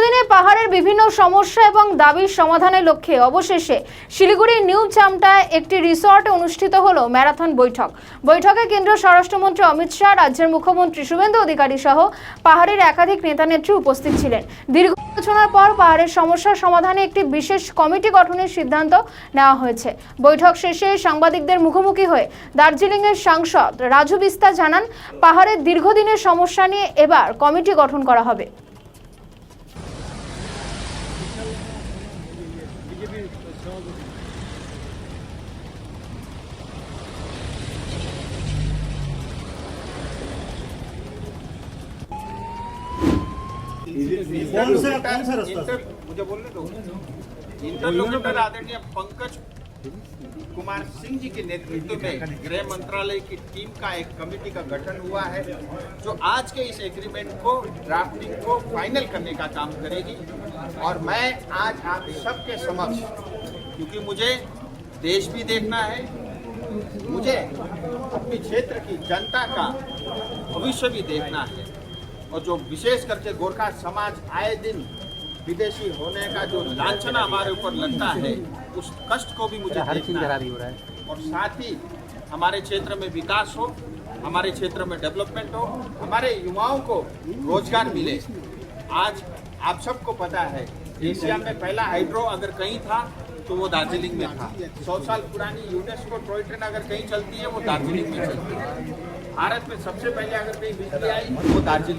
দীর্ঘদিনে পাহাড়ের বিভিন্ন সমস্যা এবং দাবির সমাধানের লক্ষ্যে অবশেষে শিলিগুড়ি নিউ চামটায় একটি রিসর্টে অনুষ্ঠিত হলো ম্যারাথন বৈঠক। বৈঠকে কেন্দ্রীয় স্বরাষ্ট্রমন্ত্রী অমিত শাহ, রাজ্যের মুখ্যমন্ত্রী শুভেন্দু অধিকারী সহ পাহাড়ের একাধিক নেতানেত্রী উপস্থিত ছিলেন। দীর্ঘ আলোচনার পর পাহাড়ের সমস্যার সমাধানে একটি বিশেষ কমিটি গঠনের সিদ্ধান্ত নেওয়া হয়েছে। বৈঠক শেষে সাংবাদিকদের মুখোমুখি হয়ে দার্জিলিংয়ের সাংসদ রাজু বিস্তা জানান, পাহাড়ের দীর্ঘদিনের সমস্যা নিয়ে এবার কমিটি গঠন করা হবে। कौन सा रास्ता मुझे बोलने दो। इंटरलोकेटर आदरणीय पंकज कुमार सिंह जी के नेतृत्व में गृह मंत्रालय की टीम का एक कमेटी का गठन हुआ है, जो आज के इस एग्रीमेंट को ड्राफ्टिंग को फाइनल करने का काम करेगी। और मैं आज आप सबके समक्ष, क्योंकि मुझे देश भी देखना है, मुझे अपने क्षेत्र की जनता का भविष्य भी देखना है, और जो विशेष करके गोरखा समाज आए दिन विदेशी होने का जो लांछना हमारे ऊपर लगता है, उस कष्ट को भी मुझे देखना है। और साथ ही हमारे क्षेत्र में विकास हो, हमारे क्षेत्र में डेवलपमेंट हो, हमारे युवाओं को रोजगार मिले। आज आप सबको पता है, एशिया में पहला हाइड्रो अगर कहीं था तो वो दार्जिलिंग में था। 100 साल पुरानी यूनेस्को टॉय ट्रेन अगर कहीं चलती है वो दार्जिलिंग में चलती है। भारत में सबसे पहले अगर कहीं बिजली आई वो दार्जिलिंग